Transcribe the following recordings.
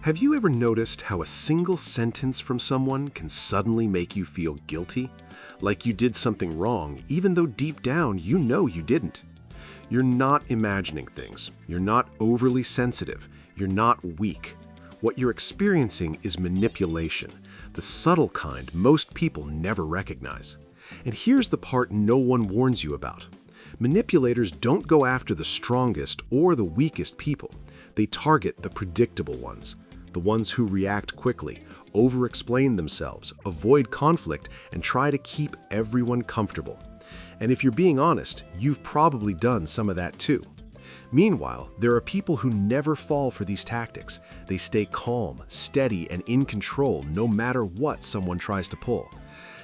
Have you ever noticed how a single sentence from someone can suddenly make you feel guilty? Like you did something wrong, even though deep down you know you didn't. You're not imagining things. You're not overly sensitive. You're not weak. What you're experiencing is manipulation, the subtle kind most people never recognize. And here's the part no one warns you about. Manipulators don't go after the strongest or the weakest people. They target the predictable ones. The ones who react quickly, over-explain themselves, avoid conflict, and try to keep everyone comfortable. And if you're being honest, you've probably done some of that too. Meanwhile, there are people who never fall for these tactics. They stay calm, steady, and in control no matter what someone tries to pull.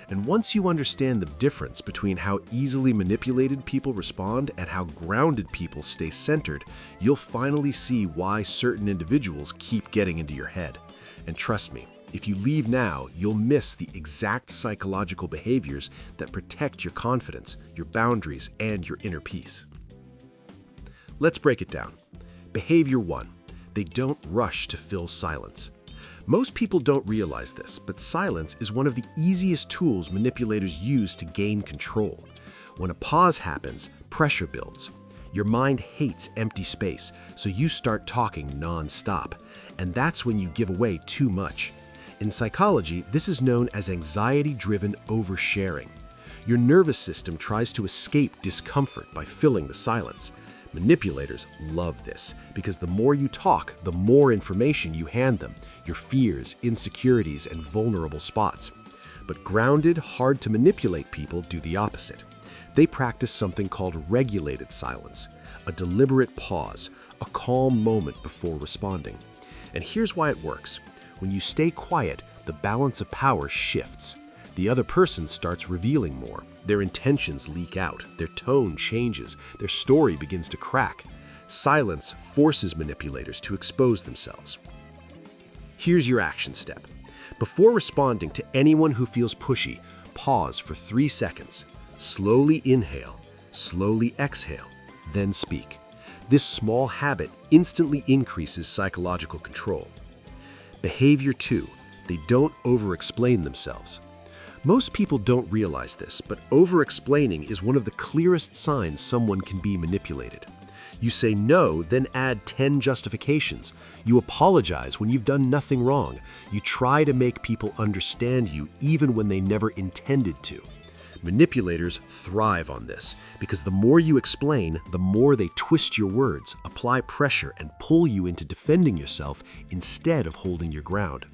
And once you understand the difference between how easily manipulated people respond and how grounded people stay centered, you'll finally see why certain individuals keep getting into your head. And trust me, if you leave now, you'll miss the exact psychological behaviors that protect your confidence, your boundaries, and your inner peace. Let's break it down. Behavior 1. They don't rush to fill silence. Most people don't realize this, but silence is one of the easiest tools manipulators use to gain control. When a pause happens, pressure builds. Your mind hates empty space, so you start talking non-stop. And that's when you give away too much. In psychology, this is known as anxiety-driven oversharing. Your nervous system tries to escape discomfort by filling the silence. Manipulators love this because the more you talk, the more information you hand them, your fears, insecurities, and vulnerable spots. But grounded, hard-to-manipulate people do the opposite. They practice something called regulated silence, a deliberate pause, a calm moment before responding. And here's why it works. When you stay quiet, the balance of power shifts. The other person starts revealing more. Their intentions leak out, their tone changes, their story begins to crack. Silence forces manipulators to expose themselves. Here's your action step. Before responding to anyone who feels pushy, pause for 3 seconds. Slowly inhale, slowly exhale, then speak. This small habit instantly increases psychological control. Behavior 2. They don't over-explain themselves. Most people don't realize this, but over-explaining is one of the clearest signs someone can be manipulated. You say no, then add 10 justifications. You apologize when you've done nothing wrong. You try to make people understand you even when they never intended to. Manipulators thrive on this because the more you explain, the more they twist your words, apply pressure, and pull you into defending yourself instead of holding your ground.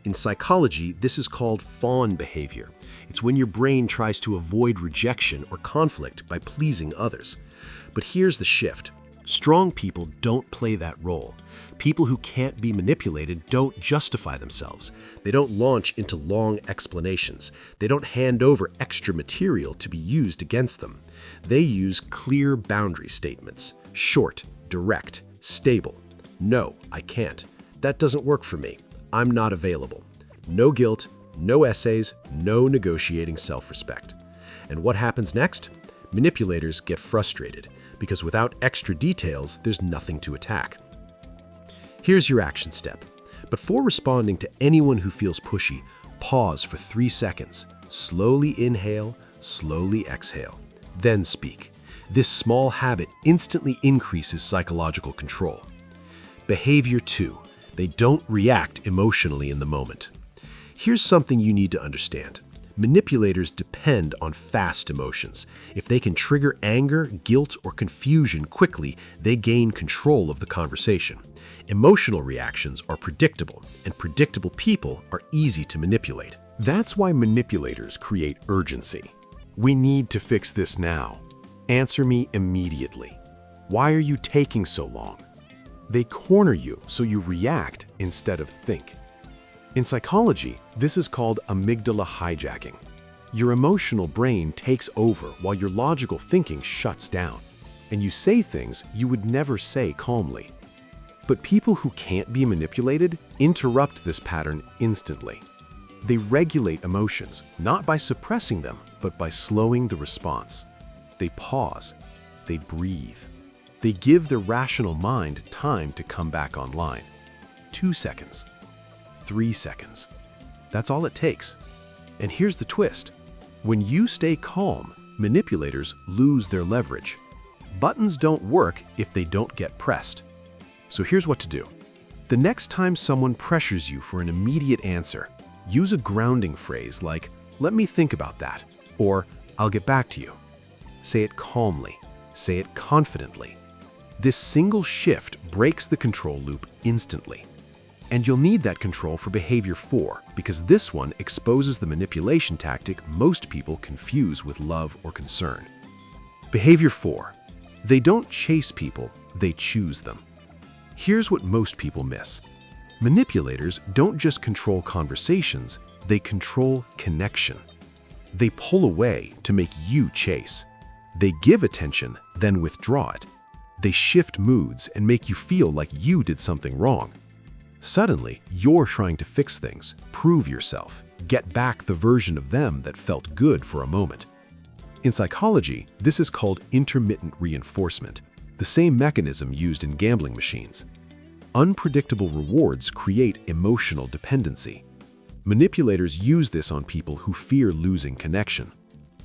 In psychology, this is called fawn behavior. It's when your brain tries to avoid rejection or conflict by pleasing others. But here's the shift. Strong people don't play that role. People who can't be manipulated don't justify themselves. They don't launch into long explanations. They don't hand over extra material to be used against them. They use clear boundary statements. Short, direct, stable. No, I can't. That doesn't work for me. I'm not available. No guilt, no essays, no negotiating self-respect. And what happens next? Manipulators get frustrated because without extra details, there's nothing to attack. Here's your action step. Before responding to anyone who feels pushy, pause for 3 seconds. Slowly inhale, slowly exhale, then speak. This small habit instantly increases psychological control. Behavior 2. They don't react emotionally in the moment. Here's something you need to understand. Manipulators depend on fast emotions. If they can trigger anger, guilt, or confusion quickly, they gain control of the conversation. Emotional reactions are predictable, and predictable people are easy to manipulate. That's why manipulators create urgency. We need to fix this now. Answer me immediately. Why are you taking so long? They corner you so you react instead of think. In psychology, this is called amygdala hijacking. Your emotional brain takes over while your logical thinking shuts down, and you say things you would never say calmly. But people who can't be manipulated interrupt this pattern instantly. They regulate emotions, not by suppressing them, but by slowing the response. They pause. They breathe. They give their rational mind time to come back online. 2 seconds, 3 seconds. That's all it takes. And here's the twist. When you stay calm, manipulators lose their leverage. Buttons don't work if they don't get pressed. So here's what to do. The next time someone pressures you for an immediate answer, use a grounding phrase like, "Let me think about that," or "I'll get back to you." Say it calmly. Say it confidently. This single shift breaks the control loop instantly. And you'll need that control for behavior 4, because this one exposes the manipulation tactic most people confuse with love or concern. Behavior 4. They don't chase people, they choose them. Here's what most people miss. Manipulators don't just control conversations, they control connection. They pull away to make you chase. They give attention, then withdraw it. They shift moods and make you feel like you did something wrong. Suddenly, you're trying to fix things, prove yourself, get back the version of them that felt good for a moment. In psychology, this is called intermittent reinforcement, the same mechanism used in gambling machines. Unpredictable rewards create emotional dependency. Manipulators use this on people who fear losing connection.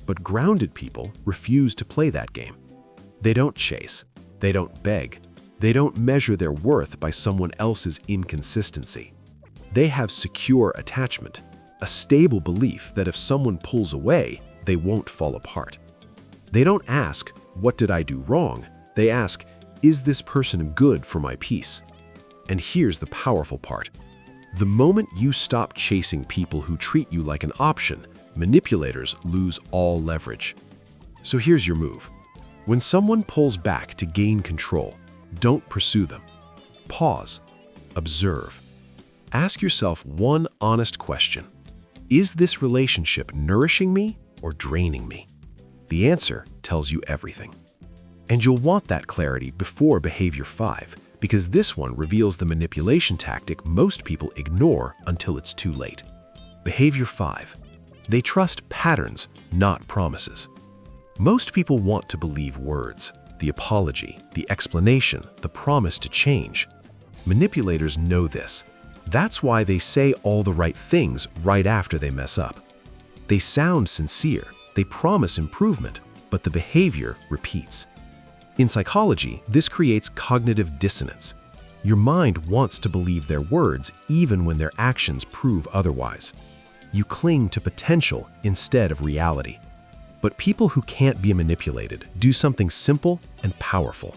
But grounded people refuse to play that game. They don't chase. They don't beg. They don't measure their worth by someone else's inconsistency. They have secure attachment, a stable belief that if someone pulls away, they won't fall apart. They don't ask, "What did I do wrong?" They ask, "Is this person good for my peace?" And here's the powerful part. The moment you stop chasing people who treat you like an option, manipulators lose all leverage. So here's your move. When someone pulls back to gain control, don't pursue them. Pause. Observe. Ask yourself one honest question. Is this relationship nourishing me or draining me? The answer tells you everything. And you'll want that clarity before behavior 5, because this one reveals the manipulation tactic most people ignore until it's too late. Behavior 5. They trust patterns, not promises. Most people want to believe words, the apology, the explanation, the promise to change. Manipulators know this. That's why they say all the right things right after they mess up. They sound sincere, they promise improvement, but the behavior repeats. In psychology, this creates cognitive dissonance. Your mind wants to believe their words even when their actions prove otherwise. You cling to potential instead of reality. But people who can't be manipulated do something simple and powerful.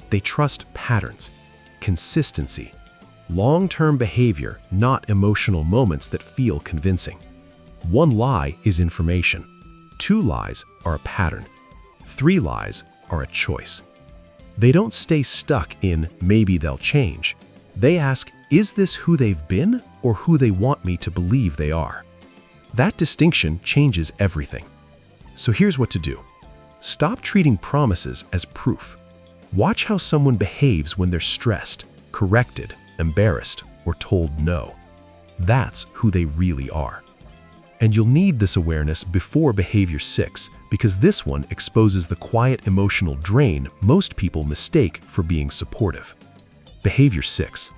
They trust patterns, consistency, long-term behavior, not emotional moments that feel convincing. One lie is information. 2 lies are a pattern. 3 lies are a choice. They don't stay stuck in maybe they'll change. They ask, is this who they've been or who they want me to believe they are? That distinction changes everything. So here's what to do. Stop treating promises as proof. Watch how someone behaves when they're stressed, corrected, embarrassed, or told no. That's who they really are. And you'll need this awareness before behavior 6, because this one exposes the quiet emotional drain most people mistake for being supportive. Behavior 6.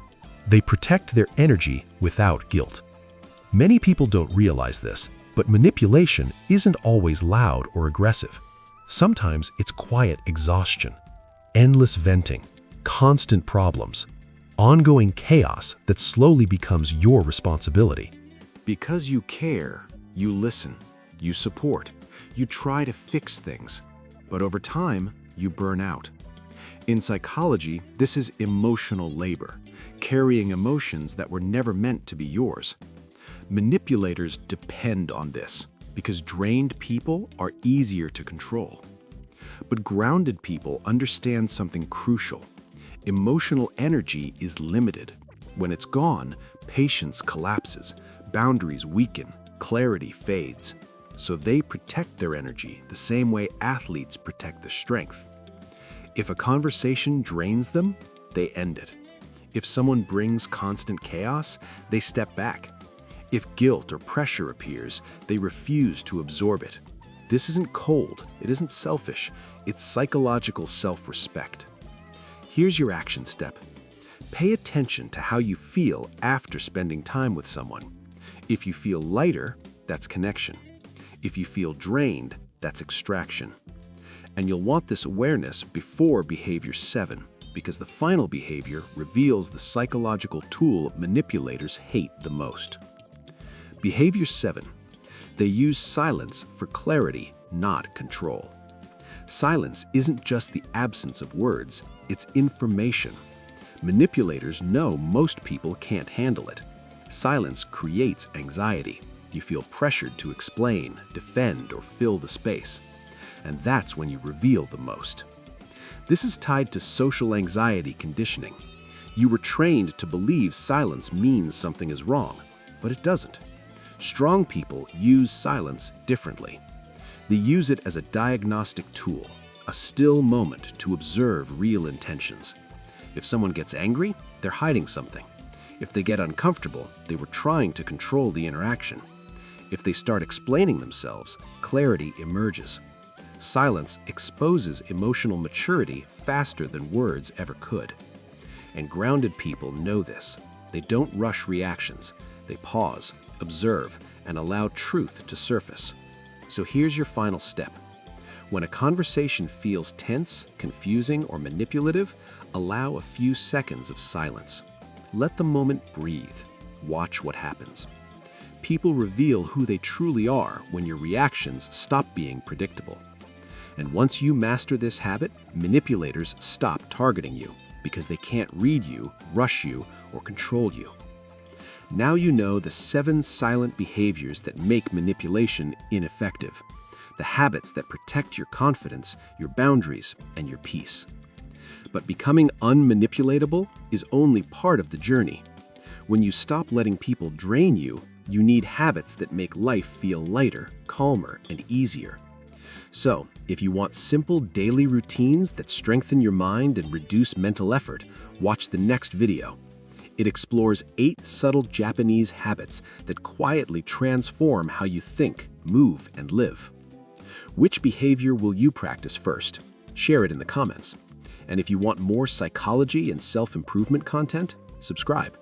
They protect their energy without guilt. Many people don't realize this, but manipulation isn't always loud or aggressive. Sometimes it's quiet exhaustion, endless venting, constant problems, ongoing chaos that slowly becomes your responsibility. Because you care, you listen, you support, you try to fix things, but over time, you burn out. In psychology, this is emotional labor, carrying emotions that were never meant to be yours. Manipulators depend on this because drained people are easier to control. But grounded people understand something crucial. Emotional energy is limited. When it's gone, patience collapses, boundaries weaken, clarity fades. So they protect their energy the same way athletes protect their strength. If a conversation drains them, they end it. If someone brings constant chaos, they step back. If guilt or pressure appears, they refuse to absorb it. This isn't cold, it isn't selfish, it's psychological self-respect. Here's your action step. Pay attention to how you feel after spending time with someone. If you feel lighter, that's connection. If you feel drained, that's extraction. And you'll want this awareness before behavior 7, because the final behavior reveals the psychological tool manipulators hate the most. Behavior 7. They use silence for clarity, not control. Silence isn't just the absence of words, it's information. Manipulators know most people can't handle it. Silence creates anxiety. You feel pressured to explain, defend, or fill the space. And that's when you reveal the most. This is tied to social anxiety conditioning. You were trained to believe silence means something is wrong, but it doesn't. Strong people use silence differently. They use it as a diagnostic tool, a still moment to observe real intentions. If someone gets angry, they're hiding something. If they get uncomfortable, they were trying to control the interaction. If they start explaining themselves, clarity emerges. Silence exposes emotional maturity faster than words ever could. And grounded people know this. They don't rush reactions. They pause, observe, and allow truth to surface. So here's your final step. When a conversation feels tense, confusing, or manipulative, allow a few seconds of silence. Let the moment breathe. Watch what happens. People reveal who they truly are when your reactions stop being predictable. And once you master this habit, manipulators stop targeting you because they can't read you, rush you, or control you. Now you know the 7 silent behaviors that make manipulation ineffective. The habits that protect your confidence, your boundaries, and your peace. But becoming unmanipulatable is only part of the journey. When you stop letting people drain you, you need habits that make life feel lighter, calmer, and easier. So, if you want simple daily routines that strengthen your mind and reduce mental effort, watch the next video. It explores 8 subtle Japanese habits that quietly transform how you think, move, and live. Which behavior will you practice first? Share it in the comments. And if you want more psychology and self-improvement content, subscribe.